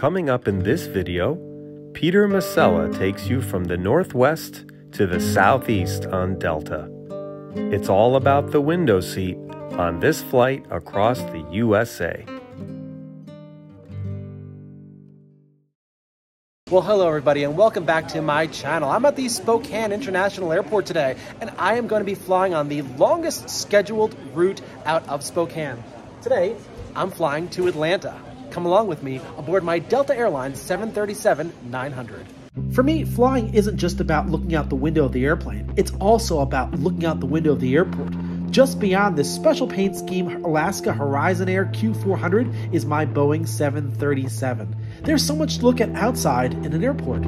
Coming up in this video, Peter Masella takes you from the northwest to the southeast on Delta. It's all about the window seat on this flight across the USA. Well, hello everybody and welcome back to my channel. I'm at the Spokane International Airport today and I am going to be flying on the longest scheduled route out of Spokane. Today, I'm flying to Atlanta. Come along with me aboard my Delta Airlines 737-900. For me, flying isn't just about looking out the window of the airplane. It's also about looking out the window of the airport. Just beyond this special paint scheme Alaska Horizon Air Q400 is my Boeing 737. There's so much to look at outside in an airport.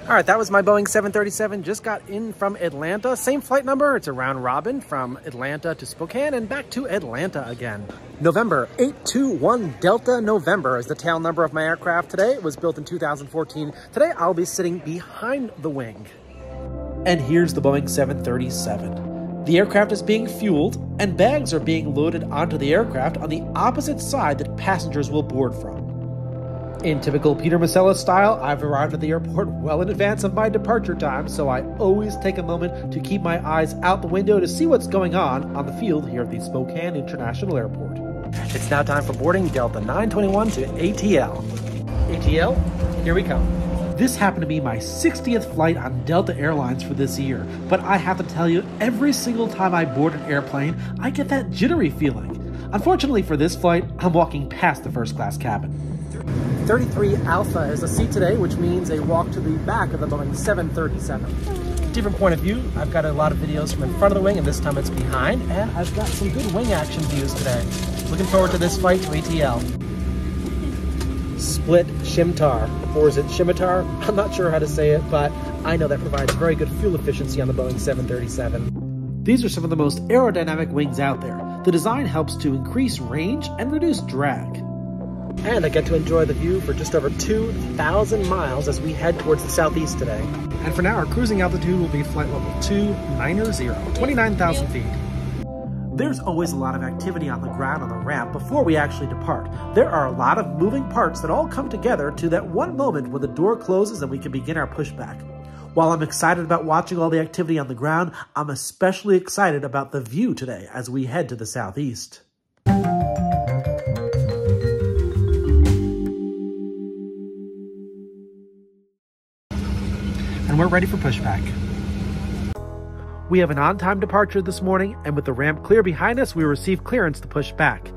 All right, that was my Boeing 737. Just got in from Atlanta. Same flight number. It's a round robin from Atlanta to Spokane and back to Atlanta again. November 821 Delta November is the tail number of my aircraft today. It was built in 2014. Today, I'll be sitting behind the wing. And here's the Boeing 737. The aircraft is being fueled and bags are being loaded onto the aircraft on the opposite side that passengers will board from. In typical Peter Masella style, I've arrived at the airport well in advance of my departure time, so I always take a moment to keep my eyes out the window to see what's going on the field here at the Spokane International Airport. It's now time for boarding Delta 921 to ATL. ATL, here we come. This happened to be my 60th flight on Delta Airlines for this year, but I have to tell you, every single time I board an airplane, I get that jittery feeling. Unfortunately for this flight, I'm walking past the first class cabin. 33 Alpha is the seat today, which means a walk to the back of the Boeing 737. Different point of view. I've got a lot of videos from in front of the wing, and this time it's behind, and I've got some good wing action views today. Looking forward to this flight to ATL. Split Shimtar, or is it Shimitar? I'm not sure how to say it, but I know that provides very good fuel efficiency on the Boeing 737. These are some of the most aerodynamic wings out there. The design helps to increase range and reduce drag. And I get to enjoy the view for just over 2,000 miles as we head towards the southeast today. And for now, our cruising altitude will be flight level 290, 29,000 feet. There's always a lot of activity on the ground on the ramp before we actually depart. There are a lot of moving parts that all come together to that one moment when the door closes and we can begin our pushback. While I'm excited about watching all the activity on the ground, I'm especially excited about the view today as we head to the southeast. And we're ready for pushback. We have an on-time departure this morning, and with the ramp clear behind us, we receive clearance to push back.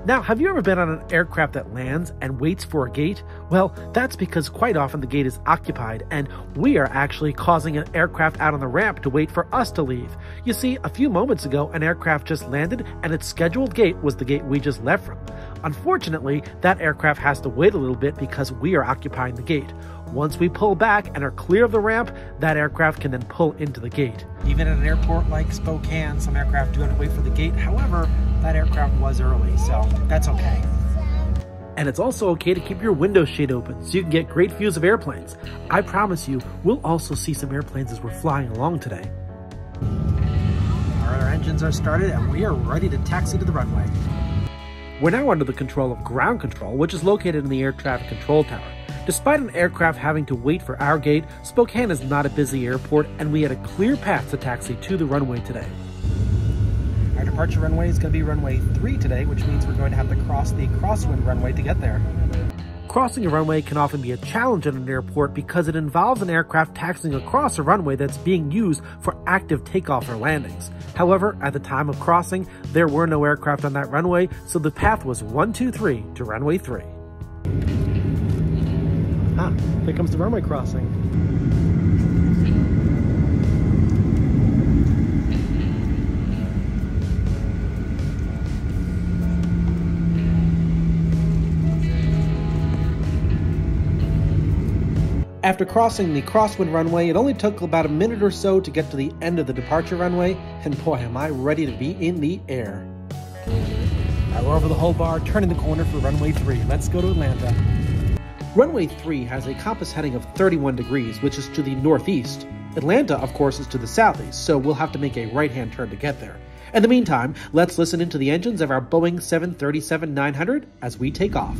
Now, have you ever been on an aircraft that lands and waits for a gate? Well, that's because quite often the gate is occupied, and we are actually causing an aircraft out on the ramp to wait for us to leave. You see, a few moments ago, an aircraft just landed, and its scheduled gate was the gate we just left from. Unfortunately, that aircraft has to wait a little bit because we are occupying the gate. Once we pull back and are clear of the ramp, that aircraft can then pull into the gate. Even at an airport like Spokane, some aircraft do have to wait for the gate. However, that aircraft was early, so that's okay. And it's also okay to keep your window shade open so you can get great views of airplanes. I promise you, we'll also see some airplanes as we're flying along today. Our engines are started and we are ready to taxi to the runway. We're now under the control of ground control, which is located in the air traffic control tower. Despite an aircraft having to wait for our gate, Spokane is not a busy airport, and we had a clear path to taxi to the runway today. Our departure runway is going to be runway 3 today, which means we're going to have to cross the crosswind runway to get there. Crossing a runway can often be a challenge at an airport because it involves an aircraft taxiing across a runway that's being used for active takeoff or landings. However, at the time of crossing, there were no aircraft on that runway, so the path was 123 to runway 3. Ah, there comes the runway crossing. After crossing the crosswind runway, it only took about a minute or so to get to the end of the departure runway, and boy, am I ready to be in the air. Now we're over the whole bar, turning the corner for runway 3. Let's go to Atlanta. Runway 3 has a compass heading of 31 degrees, which is to the northeast. Atlanta, of course, is to the southeast, so we'll have to make a right-hand turn to get there. In the meantime, let's listen into the engines of our Boeing 737-900 as we take off.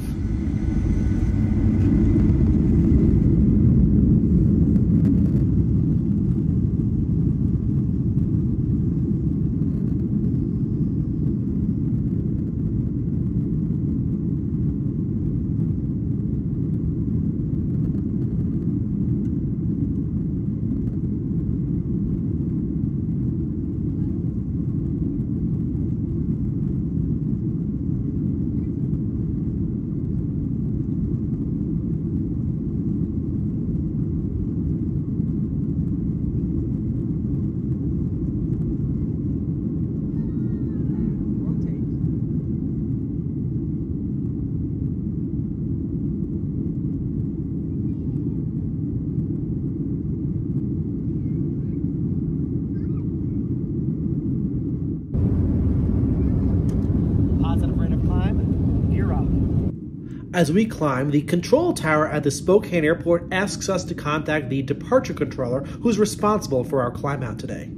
As we climb, the control tower at the Spokane airport asks us to contact the departure controller who's responsible for our climb out today.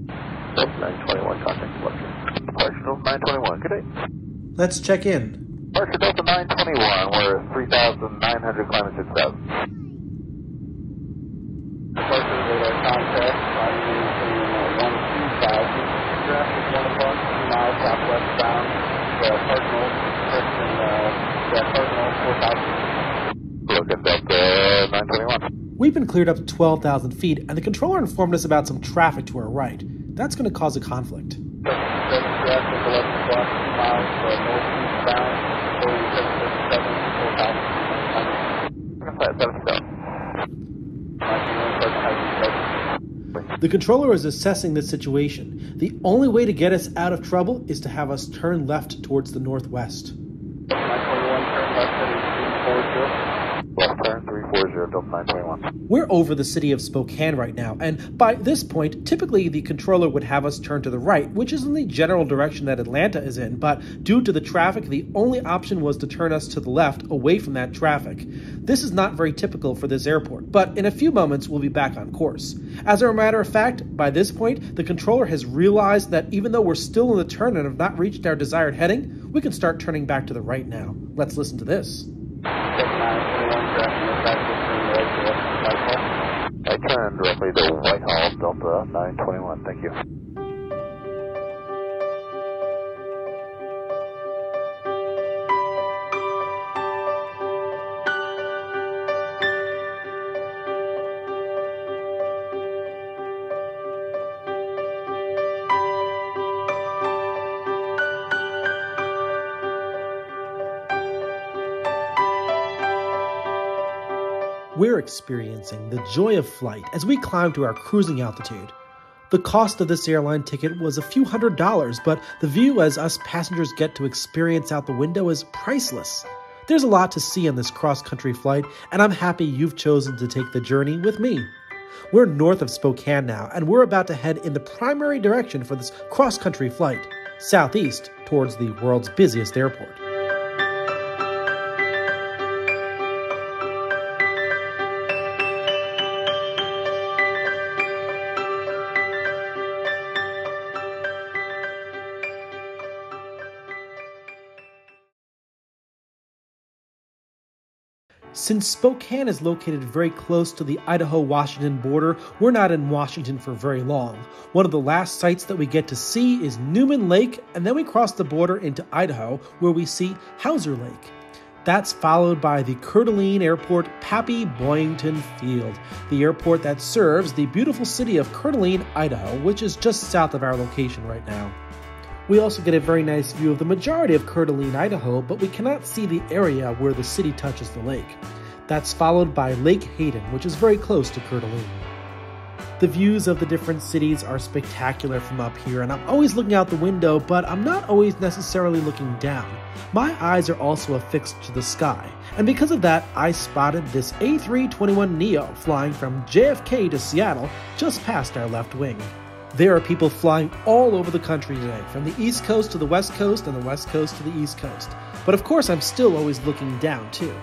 921, contact Western. Departure Delta 921, good day. Let's check in. Departure Delta 921, we're 3,900 climbing 6,000. Departure radar contact, climbing into 1,2,000. Traffic 1 o'clock, 2 miles southwest bound, Cardinal, Cardinal 4,000. Look at Delta 921. We've been cleared up to 12,000 feet, and the controller informed us about some traffic to our right. That's going to cause a conflict. 7 traffic, 11 o'clock, 2 miles northeast bound, Boeing 737, 4,000. The controller is assessing the situation. The only way to get us out of trouble is to have us turn left towards the northwest. 921, turn left heading 340. Left turn 340, Delta 921. We're over the city of Spokane right now, and by this point, typically the controller would have us turn to the right, which is in the general direction that Atlanta is in, but due to the traffic, the only option was to turn us to the left, away from that traffic. This is not very typical for this airport, but in a few moments we'll be back on course. As a matter of fact, by this point, the controller has realized that even though we're still in the turn and have not reached our desired heading, we can start turning back to the right now. Let's listen to this. I turn directly to Whitehall, Delta 921. Thank you. We're experiencing the joy of flight as we climb to our cruising altitude. The cost of this airline ticket was a few $100s, but the view as us passengers get to experience out the window is priceless. There's a lot to see on this cross-country flight, and I'm happy you've chosen to take the journey with me. We're north of Spokane now, and we're about to head in the primary direction for this cross-country flight, southeast towards the world's busiest airport. Since Spokane is located very close to the Idaho-Washington border, we're not in Washington for very long. One of the last sights that we get to see is Newman Lake, and then we cross the border into Idaho, where we see Hauser Lake. That's followed by the Coeur d'Alene Airport Pappy Boyington Field, the airport that serves the beautiful city of Coeur d'Alene, Idaho, which is just south of our location right now. We also get a very nice view of the majority of Coeur d'Alene, Idaho, but we cannot see the area where the city touches the lake. That's followed by Lake Hayden, which is very close to Coeur d'Alene. The views of the different cities are spectacular from up here, and I'm always looking out the window, but I'm not always necessarily looking down. My eyes are also affixed to the sky, and because of that, I spotted this A321neo flying from JFK to Seattle just past our left wing. There are people flying all over the country today, from the East Coast to the West Coast and the West Coast to the East Coast. But of course, I'm still always looking down, too.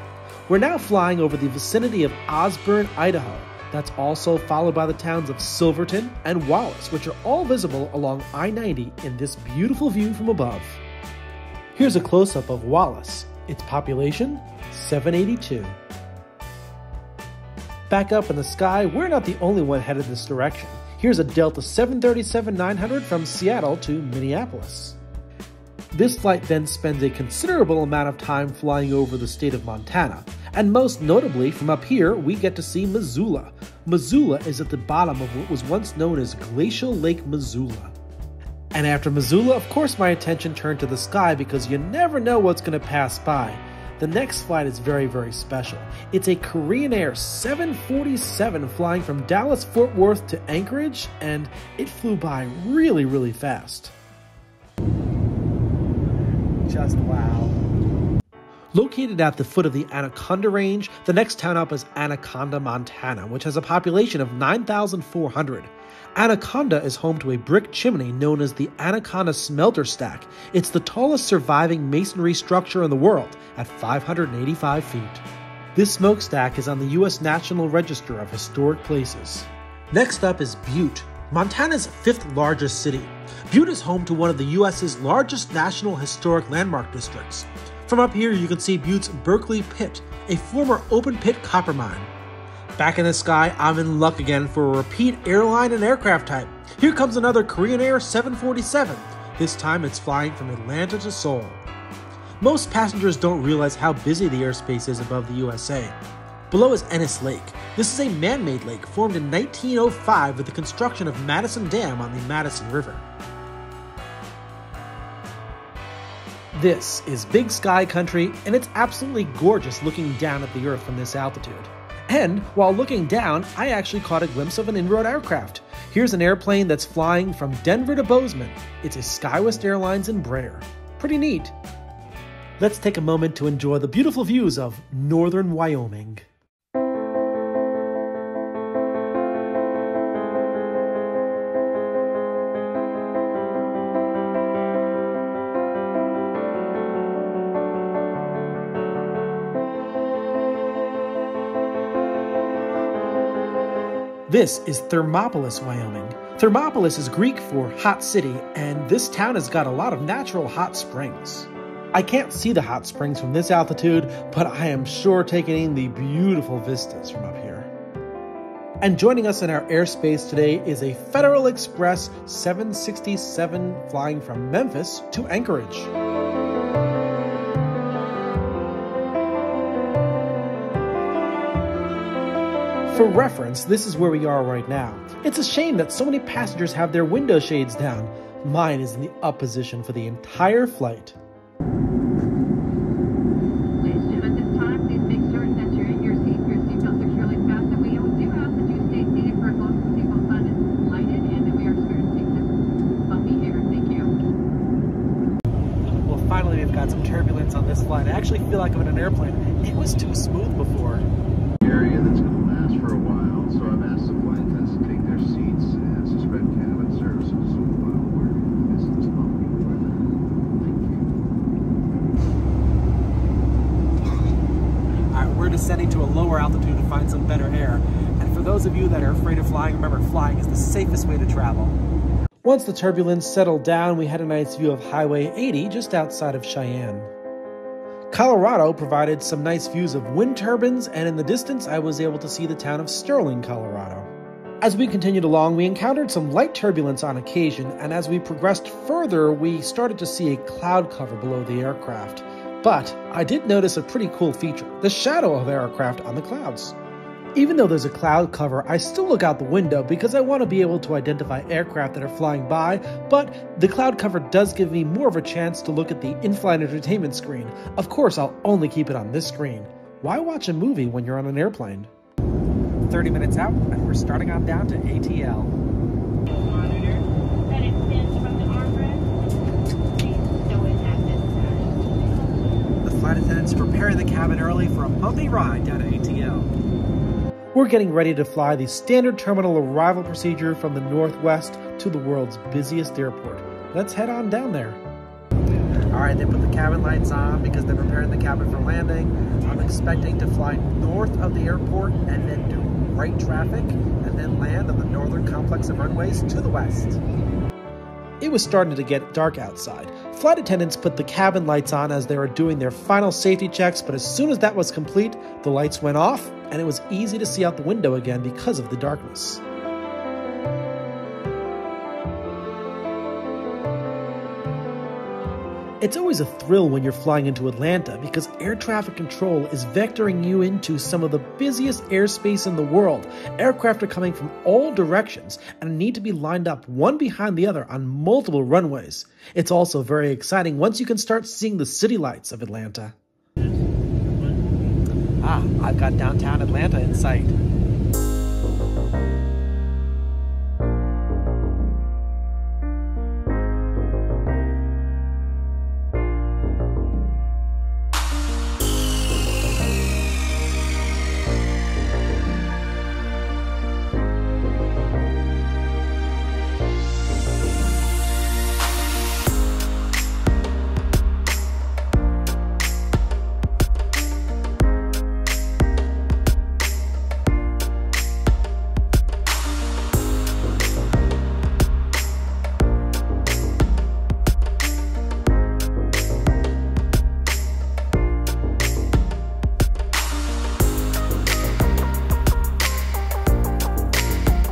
We're now flying over the vicinity of Osburn, Idaho. That's also followed by the towns of Silverton and Wallace, which are all visible along I-90 in this beautiful view from above. Here's a close-up of Wallace. Its population, 782. Back up in the sky, we're not the only one headed this direction. Here's a Delta 737-900 from Seattle to Minneapolis. This flight then spends a considerable amount of time flying over the state of Montana, and most notably from up here we get to see Missoula. Missoula is at the bottom of what was once known as Glacial Lake Missoula. And after Missoula, of course my attention turned to the sky because you never know what's going to pass by. The next flight is very, very special. It's a Korean Air 747 flying from Dallas-Fort Worth to Anchorage, and it flew by really, really fast. Just wow. Located at the foot of the Anaconda Range, the next town up is Anaconda, Montana, which has a population of 9,400. Anaconda is home to a brick chimney known as the Anaconda Smelter Stack. It's the tallest surviving masonry structure in the world at 585 feet. This smokestack is on the U.S. National Register of Historic Places. Next up is Butte, Montana's 5th largest city. Butte is home to one of the U.S.'s largest national historic landmark districts. From up here you can see Butte's Berkeley Pit, a former open-pit copper mine. Back in the sky, I'm in luck again for a repeat airline and aircraft type. Here comes another Korean Air 747. This time it's flying from Atlanta to Seoul. Most passengers don't realize how busy the airspace is above the USA. Below is Ennis Lake. This is a man-made lake formed in 1905 with the construction of Madison Dam on the Madison River. This is Big Sky Country, and it's absolutely gorgeous looking down at the Earth from this altitude. And while looking down, I actually caught a glimpse of an in-road aircraft. Here's an airplane that's flying from Denver to Bozeman. It's a SkyWest Airlines Embraer. Pretty neat. Let's take a moment to enjoy the beautiful views of northern Wyoming. This is Thermopolis, Wyoming. Thermopolis is Greek for hot city, and this town has got a lot of natural hot springs. I can't see the hot springs from this altitude, but I am sure taking in the beautiful vistas from up here. And joining us in our airspace today is a Federal Express 767 flying from Memphis to Anchorage. For reference, this is where we are right now. It's a shame that so many passengers have their window shades down. Mine is in the up position for the entire flight. Ladies and gentlemen, at this time, please make certain that you're in your seat, your seatbelt securely fastened. We do ask that you stay seated for as long as the seatbelt sign is lighted and that we are experiencing this bumpy air. Thank you. Well, finally we've got some turbulence on this flight. I actually feel like I'm in an airplane. It was too smooth before. Area that's going to last for a while, so I've asked the flight attendants to take their seats and suspend cabin services while we're in this bumpy weather. Thank you. Alright, we're descending to a lower altitude to find some better air. And for those of you that are afraid of flying, remember, flying is the safest way to travel. Once the turbulence settled down, we had a nice view of Highway 80 just outside of Cheyenne. Colorado provided some nice views of wind turbines, and in the distance I was able to see the town of Sterling, Colorado. As we continued along, we encountered some light turbulence on occasion, and as we progressed further, we started to see a cloud cover below the aircraft. But I did notice a pretty cool feature, the shadow of aircraft on the clouds. Even though there's a cloud cover, I still look out the window because I want to be able to identify aircraft that are flying by, but the cloud cover does give me more of a chance to look at the in-flight entertainment screen. Of course, I'll only keep it on this screen. Why watch a movie when you're on an airplane? 30 minutes out, and we're starting on down to ATL. Monitor that extends from the armrest. Please stow it at this time. The flight attendants preparing the cabin early for a bumpy ride down to ATL. We're getting ready to fly the standard terminal arrival procedure from the Northwest to the world's busiest airport. Let's head on down there. Alright, they put the cabin lights on because they're preparing the cabin for landing. I'm expecting to fly north of the airport and then do right traffic and then land on the northern complex of runways to the west. It was starting to get dark outside. Flight attendants put the cabin lights on as they were doing their final safety checks, but as soon as that was complete, the lights went off and it was easy to see out the window again because of the darkness. It's always a thrill when you're flying into Atlanta because air traffic control is vectoring you into some of the busiest airspace in the world. Aircraft are coming from all directions and need to be lined up one behind the other on multiple runways. It's also very exciting once you can start seeing the city lights of Atlanta. I've got downtown Atlanta in sight.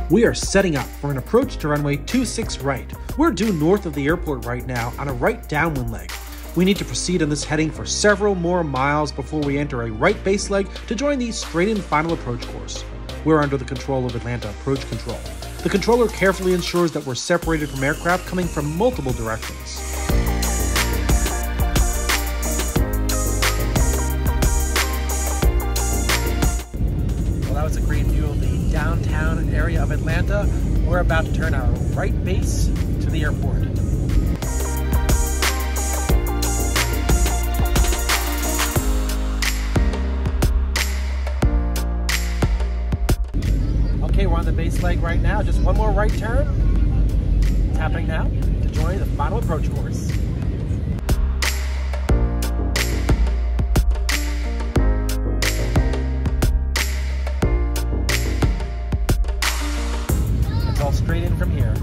We are setting up for an approach to runway 26 right. We're due north of the airport right now on a right downwind leg. We need to proceed on this heading for several more miles before we enter a right base leg to join the straight-in final approach course. We're under the control of Atlanta Approach Control. The controller carefully ensures that we're separated from aircraft coming from multiple directions. That was a great view of the downtown area of Atlanta. We're about to turn our right base to the airport. Okay, we're on the base leg right now. Just one more right turn. It's happening now to join the final approach course. Straight in from here.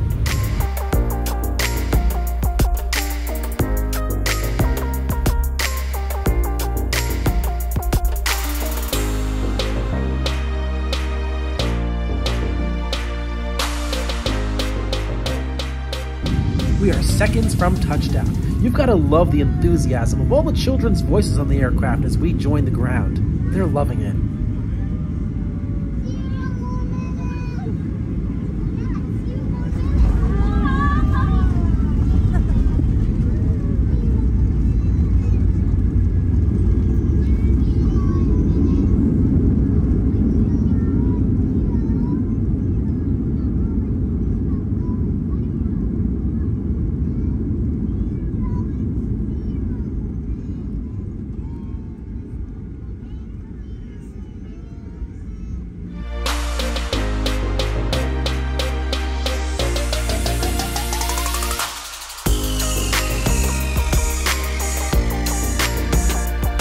We are seconds from touchdown. You've got to love the enthusiasm of all the children's voices on the aircraft as we join the ground. They're loving it.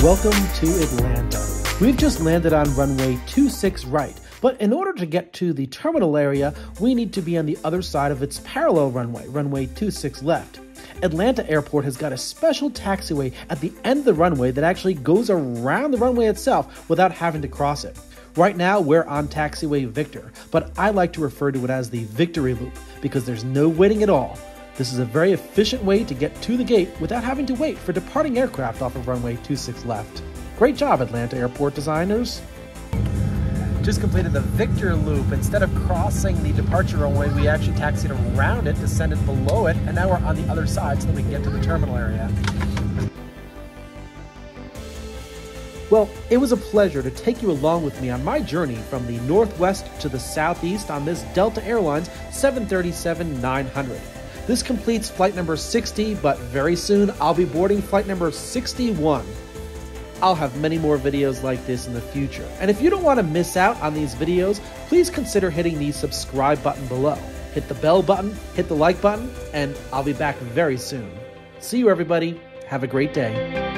Welcome to Atlanta. We've just landed on runway 26 right, but in order to get to the terminal area, we need to be on the other side of its parallel runway, runway 26 left. Atlanta Airport has got a special taxiway at the end of the runway that actually goes around the runway itself without having to cross it. Right now, we're on taxiway Victor, but I like to refer to it as the Victory Loop because there's no waiting at all. This is a very efficient way to get to the gate without having to wait for departing aircraft off of runway 26 left. Great job, Atlanta Airport designers. Just completed the Victor Loop. Instead of crossing the departure runway, we actually taxied around it, descended below it, and now we're on the other side so that we can get to the terminal area. Well, it was a pleasure to take you along with me on my journey from the northwest to the southeast on this Delta Airlines 737-900. This completes flight number 60, but very soon I'll be boarding flight number 61. I'll have many more videos like this in the future. And if you don't want to miss out on these videos, please consider hitting the subscribe button below. Hit the bell button, hit the like button, and I'll be back very soon. See you everybody. Have a great day.